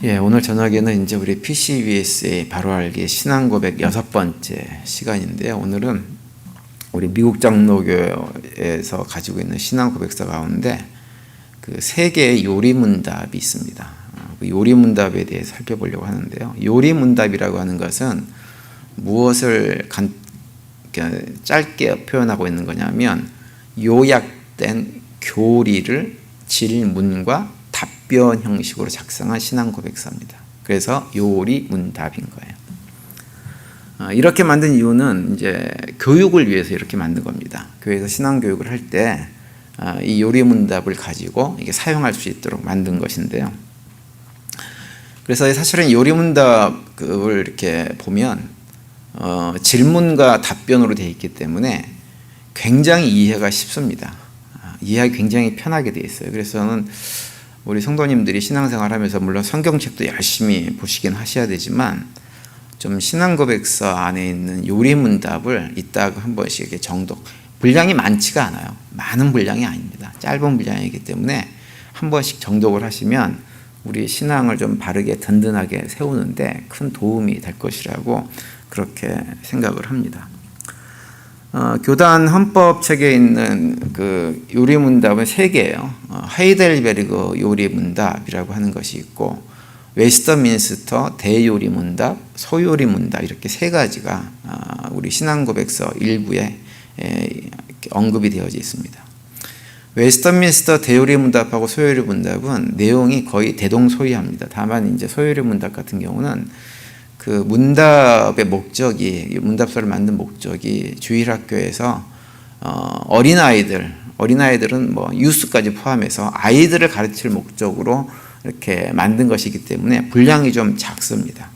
예, 오늘 저녁에는 이제 우리 PCBS의 바로 알기 신앙 고백 6번째 시간인데요. 오늘은 우리 미국 장로교에서 가지고 있는 신앙 고백서 가운데 그 3개의 요리문답이 있습니다. 그 요리문답에 대해 살펴보려고 하는데요. 요리문답이라고 하는 것은 무엇을 짧게 표현하고 있는 거냐면 요약된 교리를 질문과 답변 형식으로 작성한 신앙 고백서입니다. 그래서 요리문답인 거예요. 이렇게 만든 이유는 이제 교육을 위해서 이렇게 만든 겁니다. 교회에서 신앙 교육을 할 때 이 요리문답을 가지고 이게 사용할 수 있도록 만든 것인데요. 그래서 사실은 요리문답을 이렇게 보면 질문과 답변으로 되어 있기 때문에 굉장히 이해가 쉽습니다. 이해하기 굉장히 편하게 되어 있어요. 그래서 저는 우리 성도님들이 신앙생활 하면서 물론 성경책도 열심히 보시긴 하셔야 되지만 좀 신앙고백서 안에 있는 요리문답을 이따가 한 번씩 이렇게 정독, 분량이 많지가 않아요. 많은 분량이 아닙니다. 짧은 분량이기 때문에 한 번씩 정독을 하시면 우리 신앙을 좀 바르게 든든하게 세우는데 큰 도움이 될 것이라고 그렇게 생각을 합니다. 교단 헌법 책에 있는 그 요리문답은 3개예요. 하이델베르그 요리문답이라고 하는 것이 있고, 웨스터민스터 대요리문답, 소요리문답 이렇게 3가지가 우리 신앙고백서 일부에 언급이 되어져 있습니다. 웨스터민스터 대요리문답하고 소요리문답은 내용이 거의 대동소이합니다. 다만 이제 소요리문답 같은 경우는 그 문답의 목적이, 문답서를 만든 목적이 주일학교에서 어린아이들은 뭐 유스까지 포함해서 아이들을 가르칠 목적으로 이렇게 만든 것이기 때문에 분량이 좀 작습니다.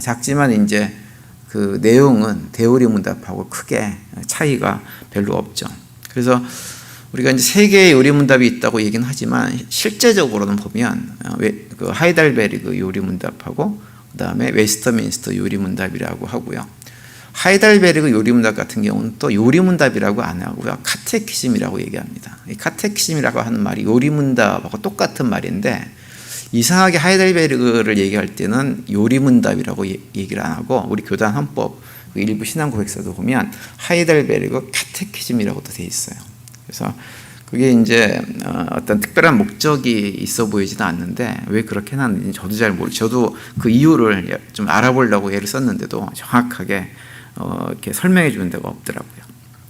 작지만 이제 그 내용은 대요리문답하고 크게 차이가 별로 없죠. 그래서 우리가 이제 3개의 요리문답이 있다고 얘기는 하지만 실제적으로는 보면 그 하이델베르그 요리문답하고 그 다음에 웨스터민스터 요리문답이라고 하고요. 하이델베르그 요리문답 같은 경우는 또 요리문답이라고 안 하고요. 카테키즘이라고 얘기합니다. 이 카테키즘이라고 하는 말이 요리문답하고 똑같은 말인데 이상하게 하이델베르그를 얘기할 때는 요리문답이라고 얘기를 안 하고 우리 교단 헌법 일부 신앙고백서도 보면 하이델베르그 카테키즘이라고도 돼 있어요. 그래서 그게 이제 어떤 특별한 목적이 있어 보이지는 않는데 왜 그렇게 해놨는지 저도 잘 모르죠. 저도 그 이유를 좀 알아보려고 애를 썼는데도 정확하게 이렇게 설명해 주는 데가 없더라고요.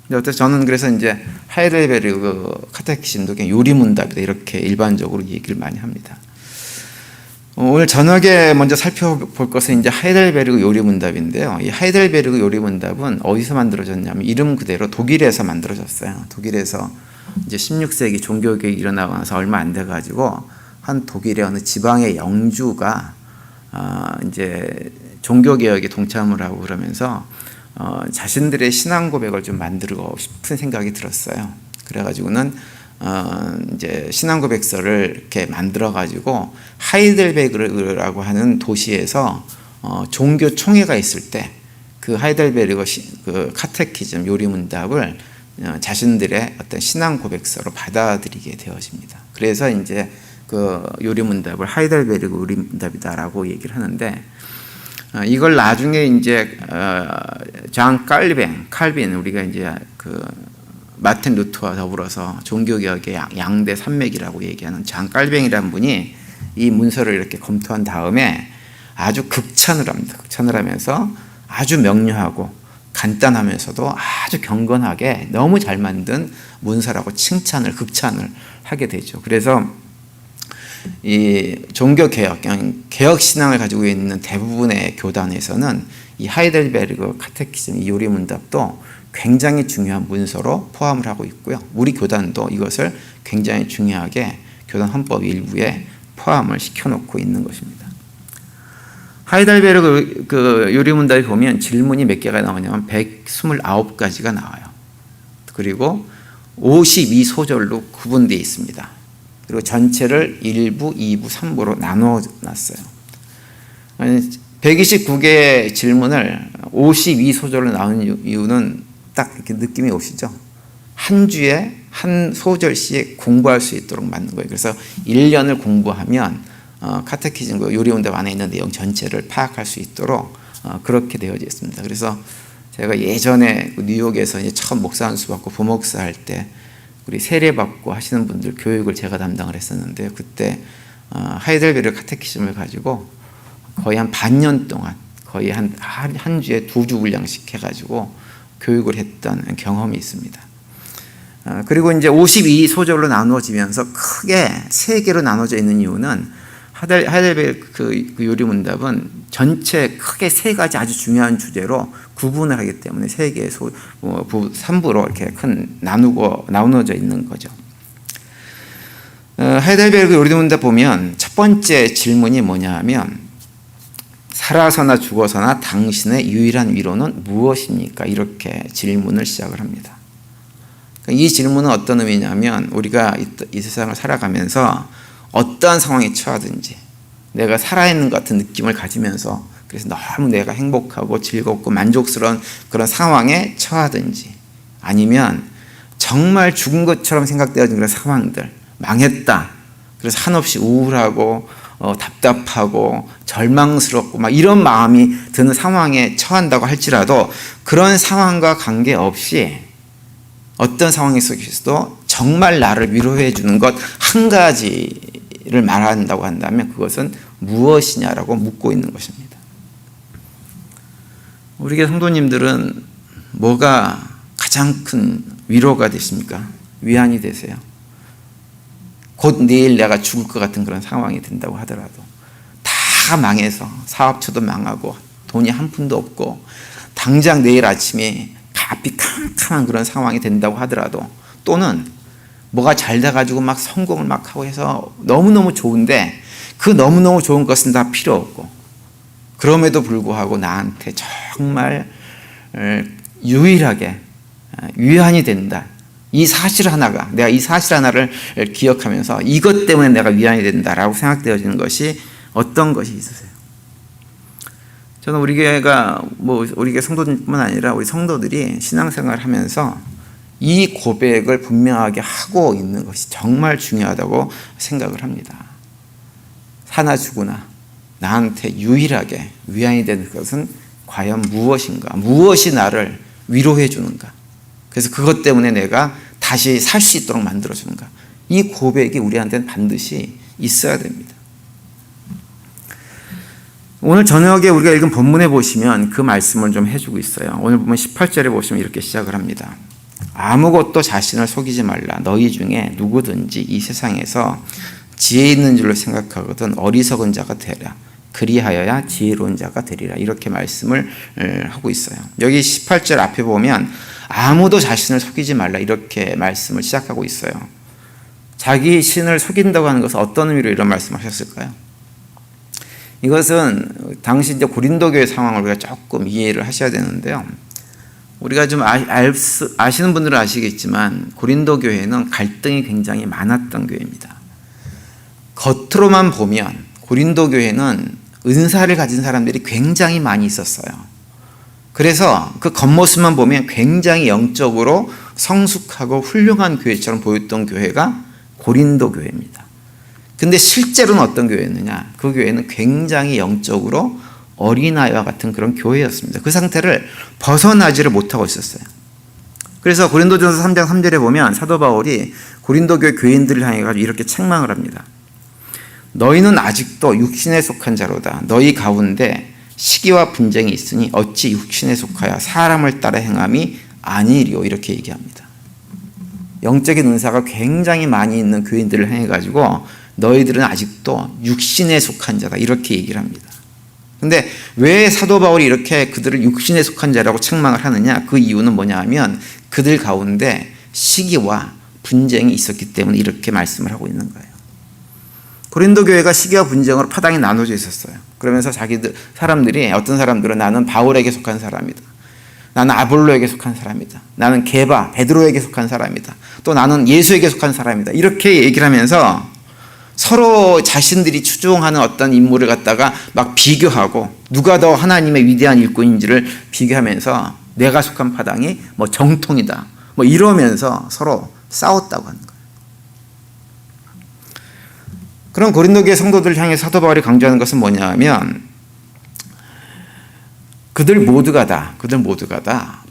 근데 어쨌든 저는 그래서 이제 하이델베르그 카테키즘도 그냥 요리문답이다 이렇게 일반적으로 얘기를 많이 합니다. 오늘 저녁에 먼저 살펴볼 것은 이제 하이델베르그 요리문답인데요. 이 하이델베르그 요리문답은 어디서 만들어졌냐면 이름 그대로 독일에서 만들어졌어요. 독일에서 이제 16세기 종교개혁이 일어나고 나서 얼마 안 돼가지고 한 독일의 어느 지방의 영주가 이제 종교개혁에 동참을 하고 그러면서 자신들의 신앙 고백을 좀 만들고 싶은 생각이 들었어요. 그래가지고는 이제 신앙 고백서를 이렇게 만들어가지고 하이델베르그라고 하는 도시에서 종교 총회가 있을 때 그 하이델베르그 그 카테키즘 요리문답을 자신들의 어떤 신앙 고백서로 받아들이게 되어집니다. 그래서 이제 그 요리문답을 하이델베르그 요리문답이다라고 얘기를 하는데 이걸 나중에 이제 장 칼빈 우리가 이제 그 마틴 루터와 더불어서 종교개혁의 양대 산맥이라고 얘기하는 장 칼빈이라는 분이 이 문서를 이렇게 검토한 다음에 아주 극찬을 합니다. 극찬을 하면서 아주 명료하고 간단하면서도 아주 경건하게 너무 잘 만든 문서라고 극찬을 하게 되죠. 그래서 이 종교개혁, 개혁신앙을 가지고 있는 대부분의 교단에서는 이 하이델베르그 카테키즘, 이 요리문답도 굉장히 중요한 문서로 포함을 하고 있고요. 우리 교단도 이것을 굉장히 중요하게 교단 헌법 일부에 포함을 시켜놓고 있는 것입니다. 하이델베르그 그 요리문답에 보면 질문이 몇 개가 나오냐면 129가지가 나와요. 그리고 52소절로 구분되어 있습니다. 그리고 전체를 1부, 2부, 3부로 나눠놨어요. 129개의 질문을 52소절로 나눈 이유는 딱 이렇게 느낌이 오시죠? 한 주에 한 소절씩 공부할 수 있도록 만든 거예요. 그래서 1년을 공부하면 카테키즘과 요리문답 안에 있는 내용 전체를 파악할 수 있도록 그렇게 되어져 있습니다. 그래서 제가 예전에 뉴욕에서 이제 처음 목사 안수 받고 부목사 할 때 우리 세례 받고 하시는 분들 교육을 제가 담당을 했었는데, 그때 하이델베르 카테키즘을 가지고 거의 한 반년 동안 거의 한 주에 2주 분량씩 해가지고 교육을 했던 경험이 있습니다. 그리고 이제 52소절로 나누어지면서 크게 3개로 나눠져 있는 이유는 하이델베르 그 요리문답은 전체 크게 3가지 아주 중요한 주제로 구분을 하기 때문에 3개의 3부로 이렇게 나누어져 있는 거죠. 하이델베르 요리문답 보면 첫 번째 질문이 뭐냐 하면, 살아서나 죽어서나 당신의 유일한 위로는 무엇입니까? 이렇게 질문을 시작을 합니다. 이 질문은 어떤 의미냐면, 우리가 이 세상을 살아가면서 어떠한 상황에 처하든지 내가 살아있는 것 같은 느낌을 가지면서, 그래서 너무 내가 행복하고 즐겁고 만족스러운 그런 상황에 처하든지, 아니면 정말 죽은 것처럼 생각되어진 그런 상황들, 망했다, 그래서 한없이 우울하고 답답하고 절망스럽고 막 이런 마음이 드는 상황에 처한다고 할지라도, 그런 상황과 관계없이 어떤 상황 속에서도 정말 나를 위로해 주는 것 한 가지를 말한다고 한다면 그것은 무엇이냐라고 묻고 있는 것입니다. 우리 교회 성도님들은 뭐가 가장 큰 위로가 되십니까? 위안이 되세요? 곧 내일 내가 죽을 것 같은 그런 상황이 된다고 하더라도, 다 망해서 사업처도 망하고 돈이 한 푼도 없고 당장 내일 아침에 값이 캄캄한 그런 상황이 된다고 하더라도, 또는 뭐가 잘 돼가지고 막 성공을 막 하고 해서 너무너무 좋은데 그 너무너무 좋은 것은 다 필요 없고, 그럼에도 불구하고 나한테 정말 유일하게 위안이 된다, 이 사실 하나가, 내가 이 사실 하나를 기억하면서 이것 때문에 내가 위안이 된다라고 생각되어지는 것이 어떤 것이 있으세요? 저는 우리 교회가 우리 교회 성도들뿐만 아니라 우리 성도들이 신앙생활을 하면서 이 고백을 분명하게 하고 있는 것이 정말 중요하다고 생각을 합니다. 사나 죽으나 나한테 유일하게 위안이 되는 것은 과연 무엇인가? 무엇이 나를 위로해 주는가? 그래서 그것 때문에 내가 다시 살 수 있도록 만들어 주는가? 이 고백이 우리한테는 반드시 있어야 됩니다. 오늘 저녁에 우리가 읽은 본문에 보시면 그 말씀을 좀 해주고 있어요. 오늘 보면 18절에 보시면 이렇게 시작을 합니다. 아무것도 자신을 속이지 말라. 너희 중에 누구든지 이 세상에서 지혜 있는 줄로 생각하거든 어리석은 자가 되라. 그리하여야 지혜로운 자가 되리라. 이렇게 말씀을 하고 있어요. 여기 18절 앞에 보면 아무도 자신을 속이지 말라, 이렇게 말씀을 시작하고 있어요. 자기 신을 속인다고 하는 것은 어떤 의미로 이런 말씀을 하셨을까요? 이것은 당시 이제 고린도 교회 상황을 우리가 조금 이해를 하셔야 되는데요. 우리가 좀 아시는 분들은 아시겠지만 고린도 교회는 갈등이 굉장히 많았던 교회입니다. 겉으로만 보면 고린도 교회는 은사를 가진 사람들이 굉장히 많이 있었어요. 그래서 그 겉모습만 보면 굉장히 영적으로 성숙하고 훌륭한 교회처럼 보였던 교회가 고린도 교회입니다. 근데 실제로는 어떤 교회였느냐? 그 교회는 굉장히 영적으로 어린아이와 같은 그런 교회였습니다. 그 상태를 벗어나지를 못하고 있었어요. 그래서 고린도전서 3장 3절에 보면 사도 바울이 고린도 교회 교인들을 향해 가지고 이렇게 책망을 합니다. 너희는 아직도 육신에 속한 자로다. 너희 가운데 시기와 분쟁이 있으니 어찌 육신에 속하여 사람을 따라 행함이 아니리요. 이렇게 얘기합니다. 영적인 은사가 굉장히 많이 있는 교인들을 향해 가지고 너희들은 아직도 육신에 속한 자다, 이렇게 얘기를 합니다. 근데 왜 사도 바울이 이렇게 그들을 육신에 속한 자라고 책망을 하느냐? 그 이유는 뭐냐 하면 그들 가운데 시기와 분쟁이 있었기 때문에 이렇게 말씀을 하고 있는 거예요. 고린도 교회가 시기와 분쟁으로 파당이 나눠져 있었어요. 그러면서 사람들이, 어떤 사람들은 나는 바울에게 속한 사람이다, 나는 아볼로에게 속한 사람이다, 나는 게바, 베드로에게 속한 사람이다, 또 나는 예수에게 속한 사람이다, 이렇게 얘기를 하면서 서로 자신들이 추종하는 어떤 인물을 갖다가 막 비교하고 누가 더 하나님의 위대한 일꾼인지를 비교하면서 내가 속한 파당이 정통이다 이러면서 서로 싸웠다고 하는 거예요. 그런 고린도 교회 성도들을 향해 사도 바울이 강조하는 것은 뭐냐면 그들 모두가 다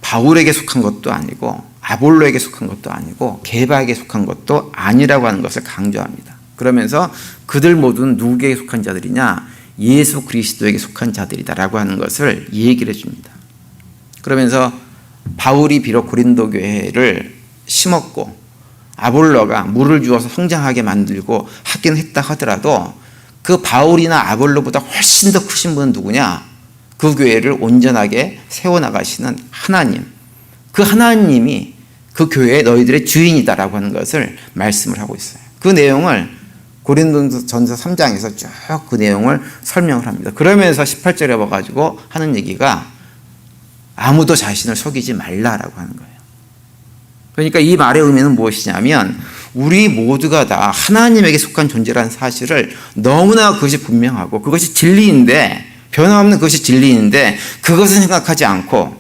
바울에게 속한 것도 아니고 아볼로에게 속한 것도 아니고 게바에게 속한 것도 아니라고 하는 것을 강조합니다. 그러면서 그들 모두는 누구에게 속한 자들이냐? 예수 그리스도에게 속한 자들이다라고 하는 것을 얘기를 해줍니다. 그러면서 바울이 비록 고린도 교회를 심었고 아볼로가 물을 주어서 성장하게 만들고 하긴 했다 하더라도 그 바울이나 아볼로보다 훨씬 더 크신 분은 누구냐? 그 교회를 온전하게 세워나가시는 하나님, 그 하나님이 그 교회의 너희들의 주인이다라고 하는 것을 말씀을 하고 있어요. 그 내용을 고린도전서 3장에서 쭉 그 내용을 설명을 합니다. 그러면서 18절에 와가지고 하는 얘기가 아무도 자신을 속이지 말라라고 하는 거예요. 그러니까 이 말의 의미는 무엇이냐면 우리 모두가 다 하나님에게 속한 존재라는 사실을 너무나 그것이 분명하고 그것이 진리인데 변함없는 그것이 진리인데 그것은 생각하지 않고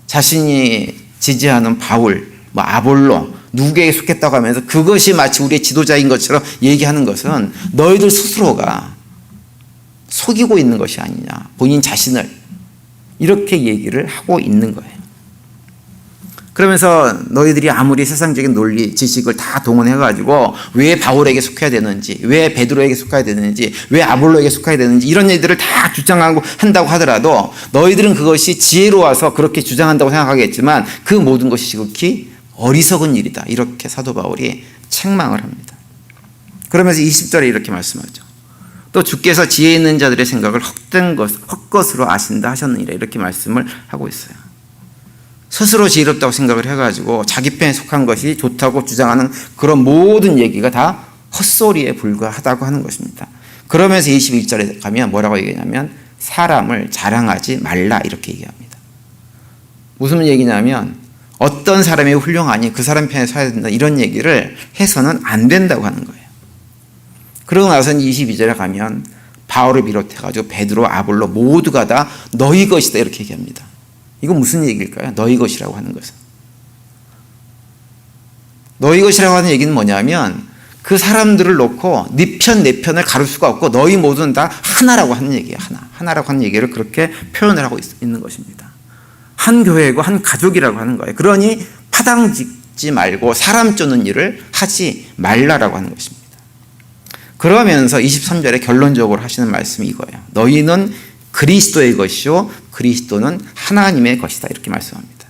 자신이 지지하는 바울, 아볼로 누구에게 속했다고 하면서 그것이 마치 우리의 지도자인 것처럼 얘기하는 것은 너희들 스스로가 속이고 있는 것이 아니냐. 본인 자신을 이렇게 얘기를 하고 있는 거예요. 그러면서 너희들이 아무리 세상적인 논리, 지식을 다 동원해가지고 왜 바울에게 속해야 되는지, 왜 베드로에게 속해야 되는지, 왜 아볼로에게 속해야 되는지 이런 얘기들을 다 주장하고 한다고 하더라도 너희들은 그것이 지혜로워서 그렇게 주장한다고 생각하겠지만 그 모든 것이 지극히 어리석은 일이다. 이렇게 사도 바울이 책망을 합니다. 그러면서 20절에 이렇게 말씀하죠. 또 주께서 지혜 있는 자들의 생각을 헛것으로 아신다 하셨느니라 이렇게 말씀을 하고 있어요. 스스로 지혜롭다고 생각을 해가지고 자기 편에 속한 것이 좋다고 주장하는 그런 모든 얘기가 다 헛소리에 불과하다고 하는 것입니다. 그러면서 21절에 가면 뭐라고 얘기하냐면 사람을 자랑하지 말라 이렇게 얘기합니다. 무슨 얘기냐면 어떤 사람이 훌륭하니 그 사람 편에 서야 된다 이런 얘기를 해서는 안 된다고 하는 거예요. 그러고 나서는 22절에 가면 바울을 비롯해가지고 베드로, 아볼로 모두가 다 너희 것이다 이렇게 얘기합니다. 이건 무슨 얘기일까요? 너희 것이라고 하는 것은. 너희 것이라고 하는 얘기는 뭐냐면 그 사람들을 놓고 네 편, 내 편을 가릴 수가 없고 너희 모두는 다 하나라고 하는 얘기예요. 하나라고 하는 얘기를 그렇게 표현을 하고 있는 것입니다. 한 교회고 한 가족이라고 하는 거예요. 그러니 파당 짓지 말고 사람 쪼는 일을 하지 말라라고 하는 것입니다. 그러면서 23절에 결론적으로 하시는 말씀이 이거예요. 너희는 그리스도의 것이요 그리스도는 하나님의 것이다 이렇게 말씀합니다.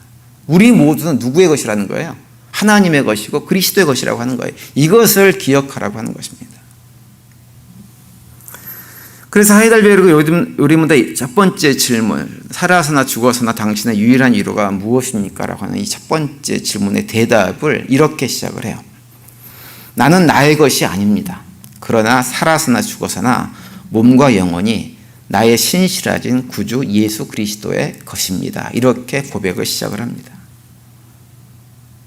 우리 모두는 누구의 것이라는 거예요? 하나님의 것이고 그리스도의 것이라고 하는 거예요. 이것을 기억하라고 하는 것입니다. 그래서 하이델베르그 요리문답의 첫 번째 질문, 살아서나 죽어서나 당신의 유일한 위로가 무엇입니까? 라고 하는 이 첫 번째 질문의 대답을 이렇게 시작을 해요. 나는 나의 것이 아닙니다. 그러나 살아서나 죽어서나 몸과 영혼이 나의 신실하신 구주 예수 그리스도의 것입니다. 이렇게 고백을 시작을 합니다.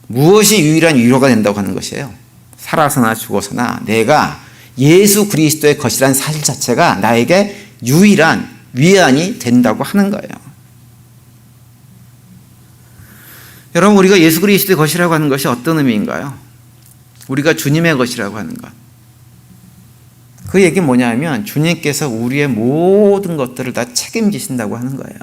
무엇이 유일한 위로가 된다고 하는 것이에요? 살아서나 죽어서나 내가 예수 그리스도의 것이라는 사실 자체가 나에게 유일한 위안이 된다고 하는 거예요. 여러분, 우리가 예수 그리스도의 것이라고 하는 것이 어떤 의미인가요? 우리가 주님의 것이라고 하는 것. 그 얘기는 뭐냐면 주님께서 우리의 모든 것들을 다 책임지신다고 하는 거예요.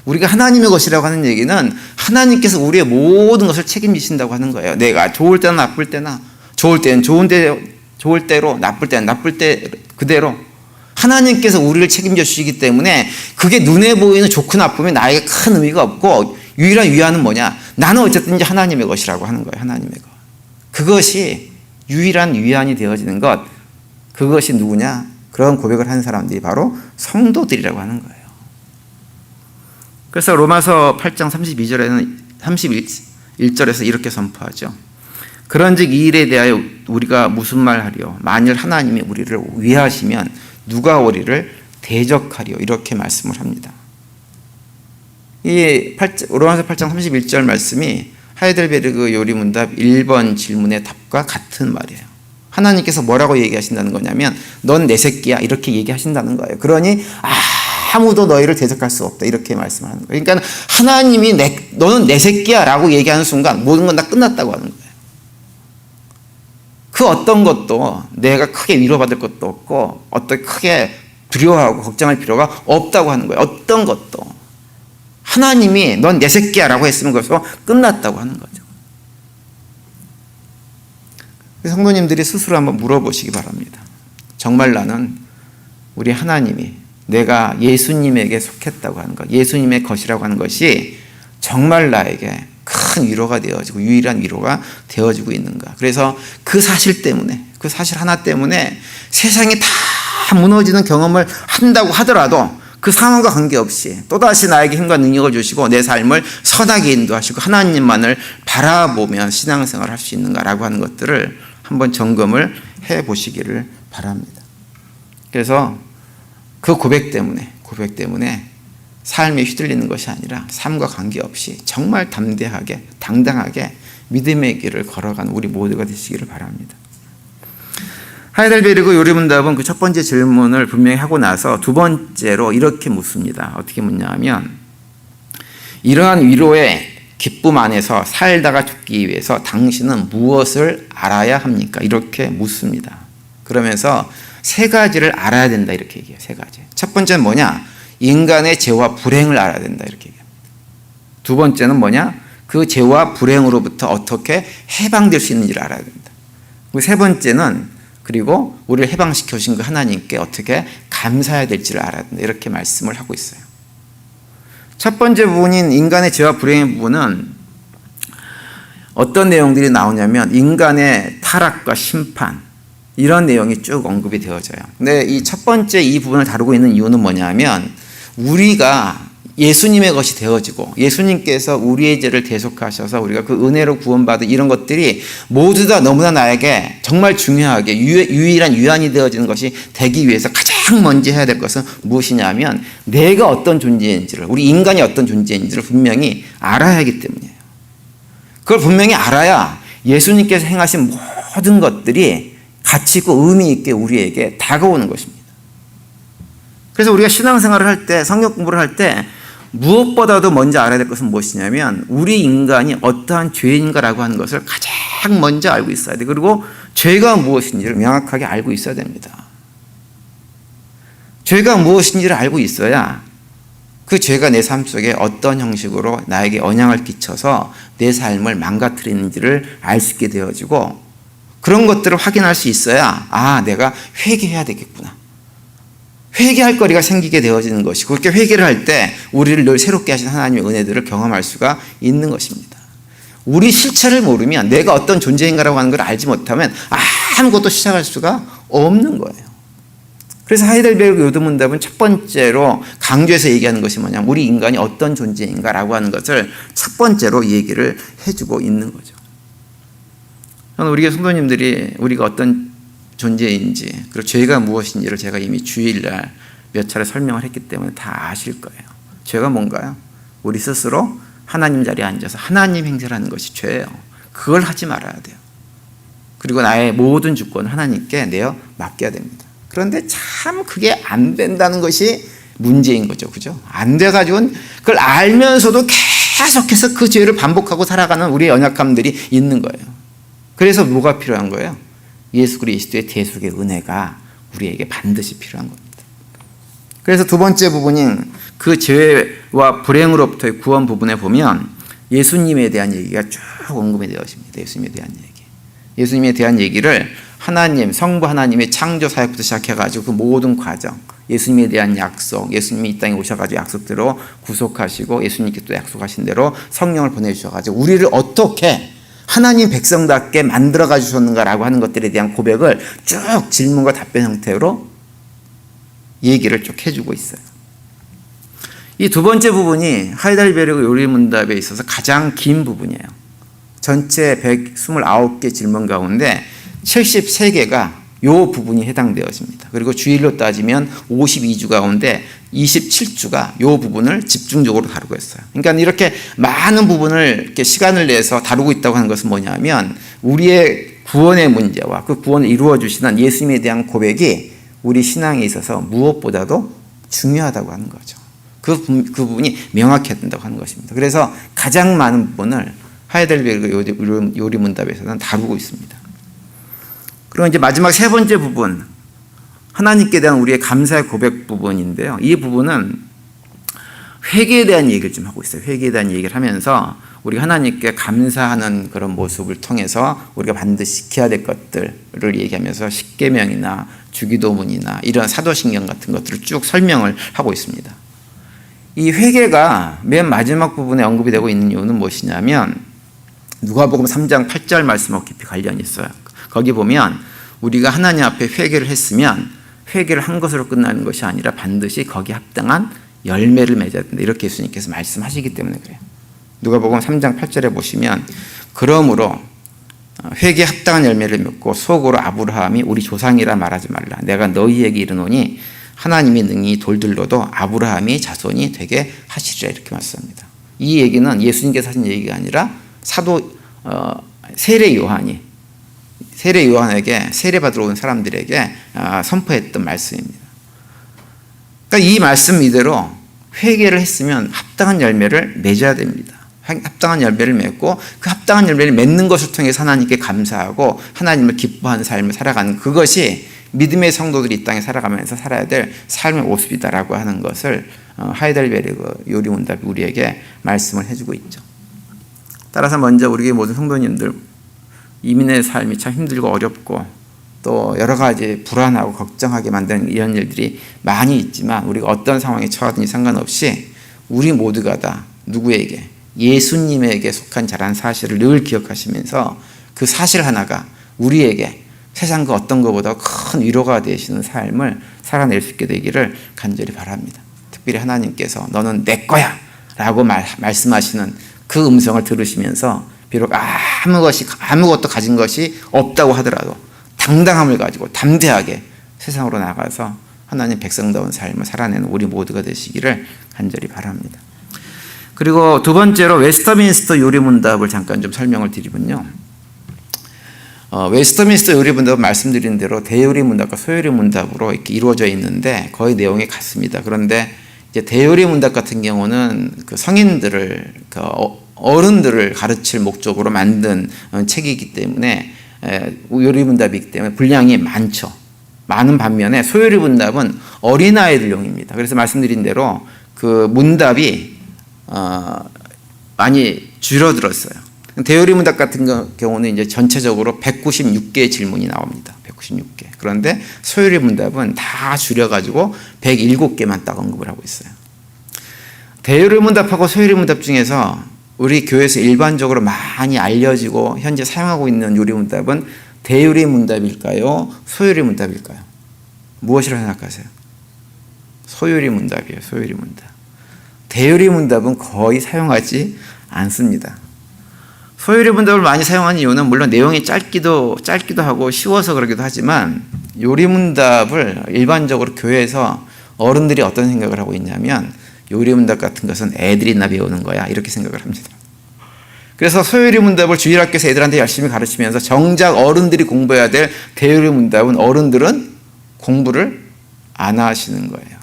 우리가 하나님의 것이라고 하는 얘기는 하나님께서 우리의 모든 것을 책임지신다고 하는 거예요. 내가 좋을 때나 나쁠 때나 좋을 때는 좋을 대로 나쁠 때는 나쁠 때 그대로 하나님께서 우리를 책임져 주시기 때문에 그게 눈에 보이는 좋고 나쁨이 나에게 큰 의미가 없고 유일한 위안은 뭐냐? 나는 어쨌든 하나님의 것이라고 하는 거예요. 하나님의 것. 그것이 유일한 위안이 되어지는 것. 그것이 누구냐? 그런 고백을 하는 사람들이 바로 성도들이라고 하는 거예요. 그래서 로마서 8장 32절에는 31절에서 이렇게 선포하죠. 그런즉 이 일에 대하여 우리가 무슨 말 하리요? 만일 하나님이 우리를 위하시면 누가 우리를 대적하리요? 이렇게 말씀을 합니다. 이 로마서 8장 31절 말씀이 하이델베르그 요리문답 1번 질문의 답과 같은 말이에요. 하나님께서 뭐라고 얘기하신다는 거냐면 넌 내 새끼야 이렇게 얘기하신다는 거예요. 그러니 아무도 너희를 대적할 수 없다 이렇게 말씀하는 거예요. 그러니까 하나님이 너는 내 새끼야 라고 얘기하는 순간 모든 건 다 끝났다고 하는 거예요. 그 어떤 것도 내가 크게 위로받을 것도 없고 어떻게 크게 두려워하고 걱정할 필요가 없다고 하는 거예요. 어떤 것도. 하나님이 넌 내 새끼야 라고 했으면 그것으로 끝났다고 하는 거죠. 성도님들이 스스로 한번 물어보시기 바랍니다. 정말 나는 우리 하나님이 내가 예수님에게 속했다고 하는 것, 예수님의 것이라고 하는 것이 정말 나에게 큰 위로가 되어지고 유일한 위로가 되어지고 있는가. 그래서 그 사실 때문에, 그 사실 하나 때문에 세상이 다 무너지는 경험을 한다고 하더라도 그 상황과 관계없이 또다시 나에게 힘과 능력을 주시고 내 삶을 선하게 인도하시고 하나님만을 바라보며 신앙생활을 할 수 있는가라고 하는 것들을 한번 점검을 해보시기를 바랍니다. 그래서 그 고백 때문에 삶에 휘둘리는 것이 아니라 삶과 관계없이 정말 담대하게 당당하게 믿음의 길을 걸어가는 우리 모두가 되시기를 바랍니다. 하이델베르그 요리문답은 그 첫 번째 질문을 분명히 하고 나서 두 번째로 이렇게 묻습니다. 어떻게 묻냐면 이러한 위로의 기쁨 안에서 살다가 죽기 위해서 당신은 무엇을 알아야 합니까? 이렇게 묻습니다. 그러면서 세 가지를 알아야 된다 이렇게 얘기해요. 세 가지. 첫 번째는 뭐냐? 인간의 죄와 불행을 알아야 된다 이렇게 얘기합니다. 두 번째는 뭐냐? 그 죄와 불행으로부터 어떻게 해방될 수 있는지를 알아야 된다. 그리고 세 번째는 그리고 우리를 해방시켜 주신 그 하나님께 어떻게 감사해야 될지를 알아야 된다 이렇게 말씀을 하고 있어요. 첫 번째 부분인 인간의 죄와 불행의 부분은 어떤 내용들이 나오냐면 인간의 타락과 심판 이런 내용이 쭉 언급이 되어져요. 근데 이 첫 번째 이 부분을 다루고 있는 이유는 뭐냐면 우리가 예수님의 것이 되어지고 예수님께서 우리의 죄를 대속하셔서 우리가 그 은혜로 구원받은 이런 것들이 모두 다 너무나 나에게 정말 중요하게 유일한 유한이 되어지는 것이 되기 위해서 가장 먼저 해야 될 것은 무엇이냐면 내가 어떤 존재인지를 우리 인간이 어떤 존재인지를 분명히 알아야 하기 때문이에요. 그걸 분명히 알아야 예수님께서 행하신 모든 것들이 가치 있고 의미 있게 우리에게 다가오는 것입니다. 그래서 우리가 신앙생활을 할 때 성경 공부를 할 때 무엇보다도 먼저 알아야 될 것은 무엇이냐면 우리 인간이 어떠한 죄인가라고 하는 것을 가장 먼저 알고 있어야 돼. 그리고 죄가 무엇인지를 명확하게 알고 있어야 됩니다. 죄가 무엇인지를 알고 있어야 그 죄가 내 삶 속에 어떤 형식으로 나에게 영향을 끼쳐서 내 삶을 망가뜨리는지를 알 수 있게 되어지고 그런 것들을 확인할 수 있어야 내가 회개해야 되겠구나. 회개할 거리가 생기게 되어지는 것이고 그렇게 회개를 할 때 우리를 늘 새롭게 하신 하나님의 은혜들을 경험할 수가 있는 것입니다. 우리 실체를 모르면 내가 어떤 존재인가라고 하는 걸 알지 못하면 아무것도 시작할 수가 없는 거예요. 그래서 하이델베르그 요드문답은 첫 번째로 강조해서 얘기하는 것이 뭐냐면 우리 인간이 어떤 존재인가라고 하는 것을 첫 번째로 얘기를 해주고 있는 거죠. 저는 우리 성도님들이 우리가 어떤 존재인지 그리고 죄가 무엇인지를 제가 이미 주일날 몇 차례 설명을 했기 때문에 다 아실 거예요. 죄가 뭔가요? 우리 스스로 하나님 자리에 앉아서 하나님 행세를 하는 것이 죄예요. 그걸 하지 말아야 돼요. 그리고 나의 모든 주권을 하나님께 내어 맡겨야 됩니다. 그런데 참 그게 안 된다는 것이 문제인 거죠. 그죠? 안 돼가지고는 그걸 알면서도 계속해서 그 죄를 반복하고 살아가는 우리의 연약함들이 있는 거예요. 그래서 뭐가 필요한 거예요? 예수 그리스도의 대속의 은혜가 우리에게 반드시 필요한 겁니다. 그래서 두 번째 부분인 그 죄와 불행으로부터의 구원 부분에 보면 예수님에 대한 얘기가 쭉 언급이 되어집니다. 예수님에 대한 얘기. 예수님에 대한 얘기를 하나님, 성부 하나님의 창조 사역부터 시작해가지고 그 모든 과정, 예수님에 대한 약속, 예수님이 이 땅에 오셔가지고 약속대로 구속하시고 예수님께서 또 약속하신 대로 성령을 보내주셔가지고 우리를 어떻게 하나님 백성답게 만들어가 주셨는가라고 하는 것들에 대한 고백을 쭉 질문과 답변 형태로 얘기를 쭉 해주고 있어요. 이 두 번째 부분이 하이델베르그 요리문답에 있어서 가장 긴 부분이에요. 전체 129개 질문 가운데 73개가 이 부분이 해당되어집니다. 그리고 주일로 따지면 52주 가운데 27주가 이 부분을 집중적으로 다루고 있어요. 그러니까 이렇게 많은 부분을 이렇게 시간을 내서 다루고 있다고 하는 것은 뭐냐면 우리의 구원의 문제와 그 구원을 이루어 주시는 예수님에 대한 고백이 우리 신앙에 있어서 무엇보다도 중요하다고 하는 거죠. 그 부분이 명확해야 된다고 하는 것입니다. 그래서 가장 많은 부분을 하이델베르그 요리문답에서는 다루고 있습니다. 그리고 이제 마지막 세 번째 부분, 하나님께 대한 우리의 감사의 고백 부분인데요. 이 부분은 회개에 대한 얘기를 좀 하고 있어요. 회개에 대한 얘기를 하면서 우리가 하나님께 감사하는 그런 모습을 통해서 우리가 반드시 지켜야 될 것들을 얘기하면서 십계명이나 주기도문이나 이런 사도신경 같은 것들을 쭉 설명을 하고 있습니다. 이 회개가 맨 마지막 부분에 언급이 되고 있는 이유는 무엇이냐면 누가복음 3장 8절 말씀하고 깊이 관련이 있어요. 거기 보면 우리가 하나님 앞에 회개를 했으면 회개를 한 것으로 끝나는 것이 아니라 반드시 거기에 합당한 열매를 맺어야 된다. 이렇게 예수님께서 말씀하시기 때문에 그래요. 누가복음 3장 8절에 보시면 그러므로 회개에 합당한 열매를 맺고 속으로 아브라함이 우리 조상이라 말하지 말라. 내가 너희에게 이르노니 하나님이 능히 돌들로도 아브라함이 자손이 되게 하시리라. 이렇게 말씀합니다. 이 얘기는 예수님께서 하신 얘기가 아니라 사도 세례 요한에게 세례받으러 온 사람들에게 선포했던 말씀입니다. 그러니까 이 말씀 이대로 회개를 했으면 합당한 열매를 맺어야 됩니다. 합당한 열매를 맺고 그 합당한 열매를 맺는 것을 통해서 하나님께 감사하고 하나님을 기뻐하는 삶을 살아가는 그것이 믿음의 성도들이 이 땅에 살아가면서 살아야 될 삶의 모습이다라고 하는 것을 하이델베르그 요리문답이 우리에게 말씀을 해주고 있죠. 따라서 먼저 우리 모든 성도님들 이민의 삶이 참 힘들고 어렵고 또 여러 가지 불안하고 걱정하게 만드는 이런 일들이 많이 있지만 우리가 어떤 상황에 처하든지 상관없이 우리 모두가 다 누구에게 예수님에게 속한 자라는 사실을 늘 기억하시면서 그 사실 하나가 우리에게 세상 그 어떤 것보다 큰 위로가 되시는 삶을 살아낼 수 있게 되기를 간절히 바랍니다. 특별히 하나님께서 너는 내 거야 라고 말씀하시는 그 음성을 들으시면서 비록 아무것도 가진 것이 없다고 하더라도 당당함을 가지고 담대하게 세상으로 나가서 하나님 백성다운 삶을 살아내는 우리 모두가 되시기를 간절히 바랍니다. 그리고 두 번째로 웨스터민스터 요리문답을 잠깐 좀 설명을 드리면요. 웨스터민스터 요리문답은 말씀드린 대로 대요리문답과 소요리문답으로 이렇게 이루어져 있는데 거의 내용이 같습니다. 그런데 이제 대요리문답 같은 경우는 그 성인들을 어른들을 가르칠 목적으로 만든 책이기 때문에 요리문답이기 때문에 분량이 많죠. 많은 반면에 소요리문답은 어린아이들용입니다. 그래서 말씀드린 대로 그 문답이 많이 줄어들었어요. 대요리문답 같은 경우는 이제 전체적으로 196개의 질문이 나옵니다. 196개. 그런데 소요리문답은 다 줄여가지고 107개만 딱 언급을 하고 있어요. 대요리문답하고 소요리문답 중에서 우리 교회에서 일반적으로 많이 알려지고 현재 사용하고 있는 요리문답은 대요리문답일까요? 소요리문답일까요? 무엇이라고 생각하세요? 소요리문답이에요. 소요리문답. 대요리문답은 거의 사용하지 않습니다. 소요리문답을 많이 사용하는 이유는 물론 내용이 짧기도 하고 쉬워서 그러기도 하지만 요리문답을 일반적으로 교회에서 어른들이 어떤 생각을 하고 있냐면 요리문답 같은 것은 애들이나 배우는 거야 이렇게 생각을 합니다. 그래서 소요리문답을 주일학교에서 애들한테 열심히 가르치면서 정작 어른들이 공부해야 될 대요리문답은 어른들은 공부를 안 하시는 거예요.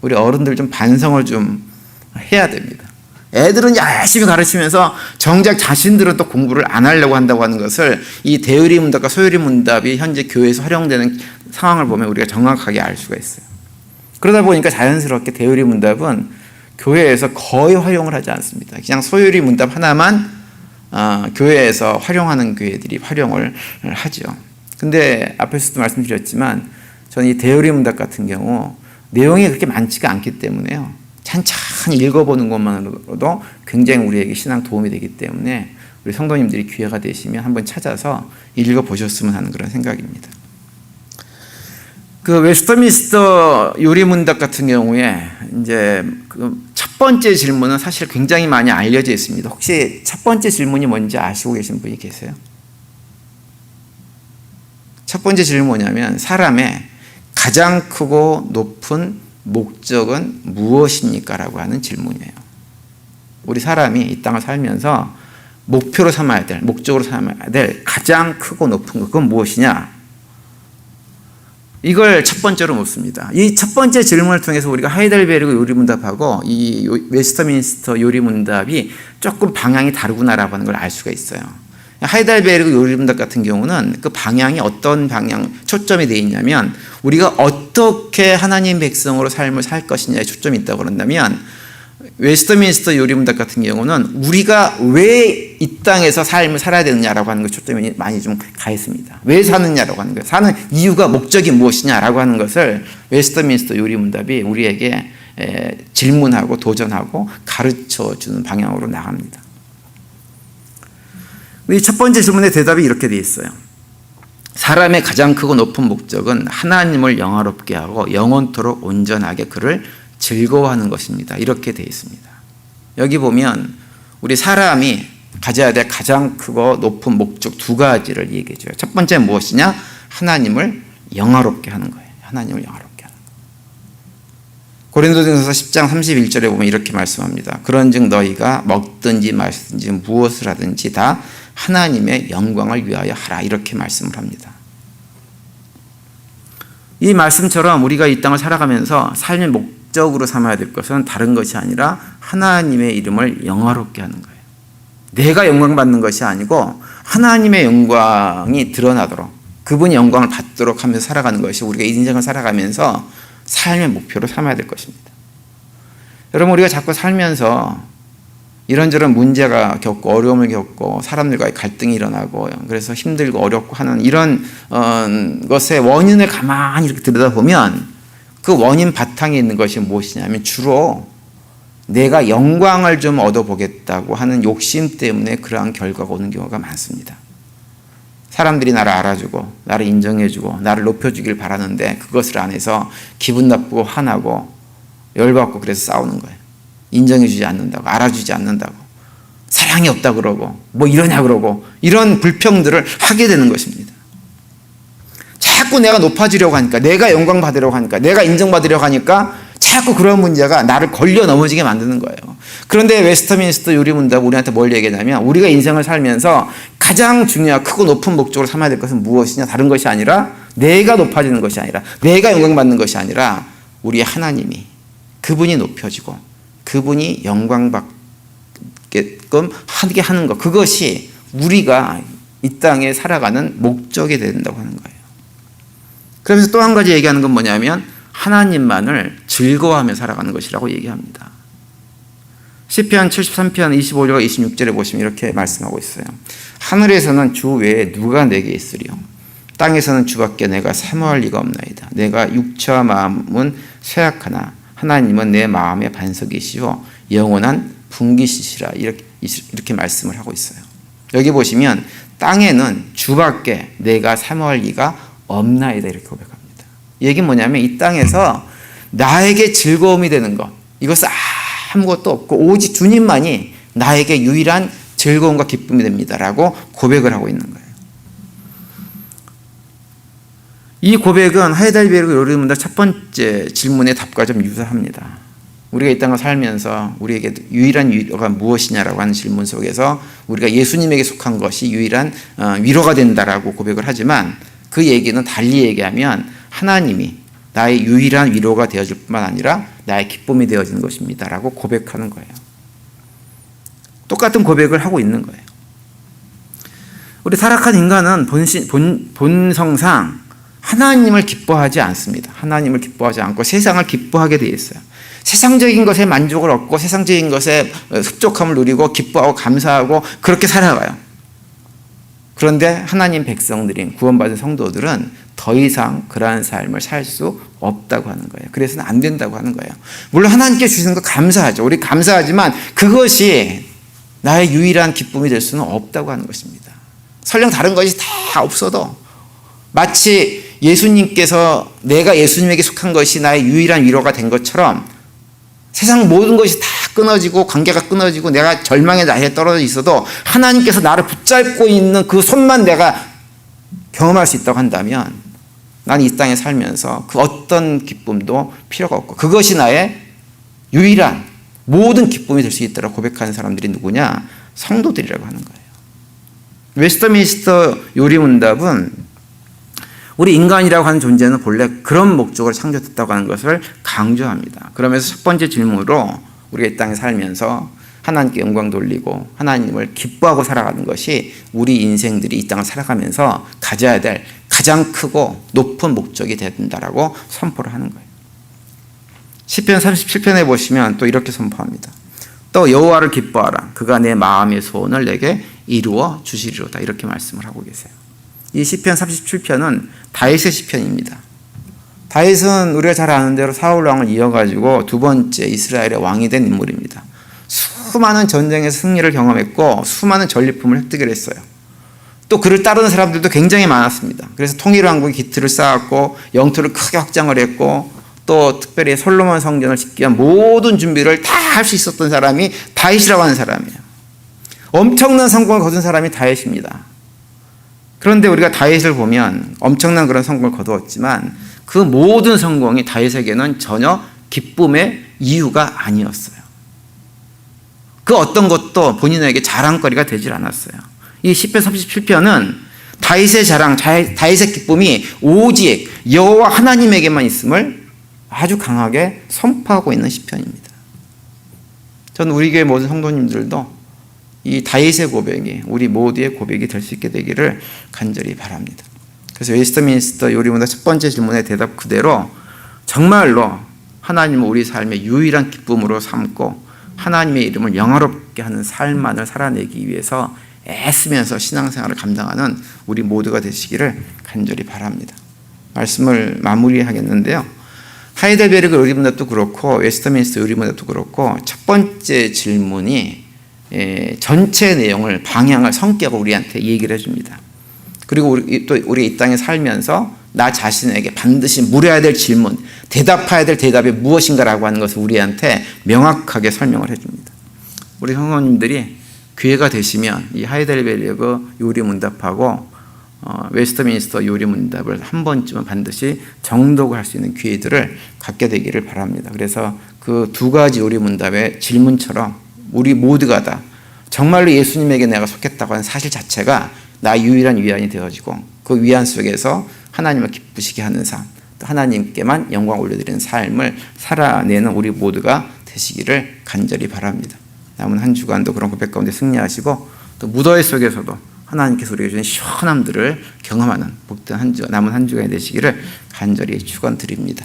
우리 어른들 좀 반성을 좀 해야 됩니다. 애들은 열심히 가르치면서 정작 자신들은 또 공부를 안 하려고 한다고 하는 것을 이 대요리문답과 소요리문답이 현재 교회에서 활용되는 상황을 보면 우리가 정확하게 알 수가 있어요. 그러다 보니까 자연스럽게 대요리문답은 교회에서 거의 활용을 하지 않습니다. 그냥 소요리문답 하나만 교회에서 활용하는 교회들이 활용을 하죠. 근데 앞에서도 말씀드렸지만 저는 이 대요리문답 같은 경우 내용이 그렇게 많지가 않기 때문에요. 찬찬히 읽어보는 것만으로도 굉장히 우리에게 신앙 도움이 되기 때문에 우리 성도님들이 기회가 되시면 한번 찾아서 읽어보셨으면 하는 그런 생각입니다. 그 웨스터민스터 요리문답 같은 경우에 이제 그 첫 번째 질문은 사실 굉장히 많이 알려져 있습니다. 혹시 첫 번째 질문이 뭔지 아시고 계신 분이 계세요? 첫 번째 질문이 뭐냐면 사람의 가장 크고 높은 목적은 무엇입니까? 라고 하는 질문이에요. 우리 사람이 이 땅을 살면서 목표로 삼아야 될, 목적으로 삼아야 될 가장 크고 높은 것, 그건 무엇이냐? 이걸 첫 번째로 묻습니다. 이 첫 번째 질문을 통해서 우리가 하이델베르그 요리문답하고 이 웨스터민스터 요리문답이 조금 방향이 다르구나라고 하는 걸 알 수가 있어요. 하이델베르그 요리문답 같은 경우는 그 방향이 어떤 방향, 초점이 되어 있냐면 우리가 어떻게 하나님 백성으로 삶을 살 것이냐에 초점이 있다고 그런다면, 웨스트민스터 요리문답 같은 경우는 우리가 왜 이 땅에서 삶을 살아야 되느냐라고 하는 것 초점이 많이 좀 가 있습니다. 왜 사느냐라고 하는 거예요. 사는 이유가, 목적이 무엇이냐라고 하는 것을 웨스트민스터 요리문답이 우리에게 질문하고 도전하고 가르쳐주는 방향으로 나갑니다. 이 첫 번째 질문의 대답이 이렇게 되어 있어요. 사람의 가장 크고 높은 목적은 하나님을 영화롭게 하고 영원토록 온전하게 그를 즐거워하는 것입니다. 이렇게 되어 있습니다. 여기 보면 우리 사람이 가져야 될 가장 크고 높은 목적 두 가지를 얘기해 줘요. 첫 번째는 무엇이냐? 하나님을 영화롭게 하는 거예요. 하나님을 영화롭게 하는 거예요. 고린도전서 10장 31절에 보면 이렇게 말씀합니다. 그런즉 너희가 먹든지 마시든지 무엇을 하든지 다 하나님의 영광을 위하여 하라. 이렇게 말씀을 합니다. 이 말씀처럼 우리가 이 땅을 살아가면서 삶의 목적으로 삼아야 될 것은 다른 것이 아니라 하나님의 이름을 영화롭게 하는 거예요. 내가 영광 받는 것이 아니고 하나님의 영광이 드러나도록, 그분이 영광을 받도록 하면서 살아가는 것이 우리가 인생을 살아가면서 삶의 목표로 삼아야 될 것입니다. 여러분, 우리가 자꾸 살면서 이런저런 문제가 겪고 어려움을 겪고 사람들과의 갈등이 일어나고 그래서 힘들고 어렵고 하는 이런 것의 원인을 가만히 이렇게 들여다보면 그 원인 바탕에 있는 것이 무엇이냐면 주로 내가 영광을 좀 얻어보겠다고 하는 욕심 때문에 그러한 결과가 오는 경우가 많습니다. 사람들이 나를 알아주고 나를 인정해주고 나를 높여주길 바라는데 그것을 안 해서 기분 나쁘고 화나고 열받고 그래서 싸우는 거예요. 인정해주지 않는다고, 알아주지 않는다고, 사랑이 없다 그러고 뭐 이러냐 그러고 이런 불평들을 하게 되는 것입니다. 자꾸 내가 높아지려고 하니까, 내가 영광 받으려고 하니까, 내가 인정받으려고 하니까 자꾸 그런 문제가 나를 걸려 넘어지게 만드는 거예요. 그런데 웨스트민스터 요리문답 우리한테 뭘 얘기하냐면 우리가 인생을 살면서 가장 중요하고 크고 높은 목적으로 삼아야 될 것은 무엇이냐? 다른 것이 아니라 내가 높아지는 것이 아니라 내가 영광받는 것이 아니라 우리 하나님이, 그분이 높여지고 그분이 영광받게끔 하게 하는 것, 그것이 우리가 이 땅에 살아가는 목적이 된다고 하는 거예요. 그러면서 또 한 가지 얘기하는 건 뭐냐면 하나님만을 즐거워하며 살아가는 것이라고 얘기합니다. 시편 73편 25절과 26절에 보시면 이렇게 말씀하고 있어요. 하늘에서는 주 외에 누가 내게 있으리요? 땅에서는 주밖에 내가 사모할 리가 없나이다. 내가 육체와 마음은 쇠약하나 하나님은 내 마음의 반석이시오 영원한 분기시시라. 이렇게 말씀을 하고 있어요. 여기 보시면 땅에는 주밖에 내가 사모할 리가 없나이다. 이렇게 고백합니다. 얘기는 뭐냐면 이 땅에서 나에게 즐거움이 되는 것, 이것은 아무것도 없고 오직 주님만이 나에게 유일한 즐거움과 기쁨이 됩니다라고 고백을 하고 있는 거예요. 이 고백은 하이델베르그 요리문답 첫 번째 질문의 답과 좀 유사합니다. 우리가 이 땅을 살면서 우리에게 유일한 위로가 무엇이냐라고 하는 질문 속에서 우리가 예수님에게 속한 것이 유일한 위로가 된다라고 고백을 하지만 그 얘기는 달리 얘기하면 하나님이 나의 유일한 위로가 되어줄 뿐만 아니라 나의 기쁨이 되어지는 것입니다 라고 고백하는 거예요. 똑같은 고백을 하고 있는 거예요. 우리 타락한 인간은 본성상 하나님을 기뻐하지 않습니다. 하나님을 기뻐하지 않고 세상을 기뻐하게 되어 있어요. 세상적인 것에 만족을 얻고 세상적인 것에 흡족함을 누리고 기뻐하고 감사하고 그렇게 살아가요. 그런데 하나님 백성들인 구원받은 성도들은 더 이상 그러한 삶을 살 수 없다고 하는 거예요. 그래서는 안 된다고 하는 거예요. 물론 하나님께 주시는 거 감사하죠. 우리 감사하지만 그것이 나의 유일한 기쁨이 될 수는 없다고 하는 것입니다. 설령 다른 것이 다 없어도 마치 예수님께서 내가 예수님에게 속한 것이 나의 유일한 위로가 된 것처럼 세상 모든 것이 다 끊어지고 관계가 끊어지고 내가 절망의 나이에 떨어져 있어도 하나님께서 나를 붙잡고 있는 그 손만 내가 경험할 수 있다고 한다면 나는 이 땅에 살면서 그 어떤 기쁨도 필요가 없고 그것이 나의 유일한 모든 기쁨이 될 수 있다고 고백하는 사람들이 누구냐? 성도들이라고 하는 거예요. 웨스트민스터 요리문답은 우리 인간이라고 하는 존재는 본래 그런 목적으로 창조됐다고 하는 것을 강조합니다. 그러면서 첫 번째 질문으로 우리가 이 땅에 살면서 하나님께 영광 돌리고 하나님을 기뻐하고 살아가는 것이 우리 인생들이 이 땅을 살아가면서 가져야 될 가장 크고 높은 목적이 된다라고 선포를 하는 거예요. 시편 37편에 보시면 또 이렇게 선포합니다. 또 여호와를 기뻐하라. 그가 내 마음의 소원을 내게 이루어 주시리로다. 이렇게 말씀을 하고 계세요. 이 시편 37편은 다윗의 시편입니다. 다윗은 우리가 잘 아는 대로 사울 왕을 이어가지고 두 번째 이스라엘의 왕이 된 인물입니다. 수많은 전쟁에서 승리를 경험했고 수많은 전리품을 획득을 했어요. 또 그를 따르는 사람들도 굉장히 많았습니다. 그래서 통일왕국의 기틀을 쌓았고 영토를 크게 확장을 했고 또 특별히 솔로몬 성전을 짓기 위한 모든 준비를 다 할 수 있었던 사람이 다윗이라고 하는 사람이에요. 엄청난 성공을 거둔 사람이 다윗입니다. 그런데 우리가 다윗을 보면 엄청난 그런 성공을 거두었지만 그 모든 성공이 다윗에게는 전혀 기쁨의 이유가 아니었어요. 그 어떤 것도 본인에게 자랑거리가 되질 않았어요. 이 시편 37편은 다윗의 자랑, 다윗의 기쁨이 오직 여호와 하나님에게만 있음을 아주 강하게 선포하고 있는 시편입니다. 저는 우리 교회 모든 성도님들도 이 다윗의 고백이 우리 모두의 고백이 될 수 있게 되기를 간절히 바랍니다. 그래서 웨스트민스터 요리문화 첫 번째 질문의 대답 그대로 정말로 하나님을 우리 삶의 유일한 기쁨으로 삼고 하나님의 이름을 영화롭게 하는 삶만을 살아내기 위해서 애쓰면서 신앙생활을 감당하는 우리 모두가 되시기를 간절히 바랍니다. 말씀을 마무리하겠는데요. 하이델베르그 요리문답도 그렇고 웨스트민스터 요리문답도 그렇고 첫 번째 질문이 전체 내용을 방향을 성격을 우리한테 얘기를 해줍니다. 그리고 우리 이 땅에 살면서 나 자신에게 반드시 물어야 될 질문, 대답해야 될 대답이 무엇인가라고 하는 것을 우리한테 명확하게 설명을 해줍니다. 우리 성도님들이 기회가 되시면 이 하이델베르그 요리문답하고 웨스트민스터 요리문답을 한 번쯤은 반드시 정독을 할 수 있는 기회들을 갖게 되기를 바랍니다. 그래서 그 두 가지 요리문답의 질문처럼 우리 모두가 다 정말로 예수님에게 내가 속했다고 하는 사실 자체가 나 유일한 위안이 되어지고 그 위안 속에서 하나님을 기쁘시게 하는 삶, 또 하나님께만 영광 올려드리는 삶을 살아내는 우리 모두가 되시기를 간절히 바랍니다. 남은 한 주간도 그런 고백 가운데 승리하시고 또 무더위 속에서도 하나님께서 우리에게 주신 시원함들을 경험하는 복된 한 주, 남은 한 주간이 되시기를 간절히 축원드립니다.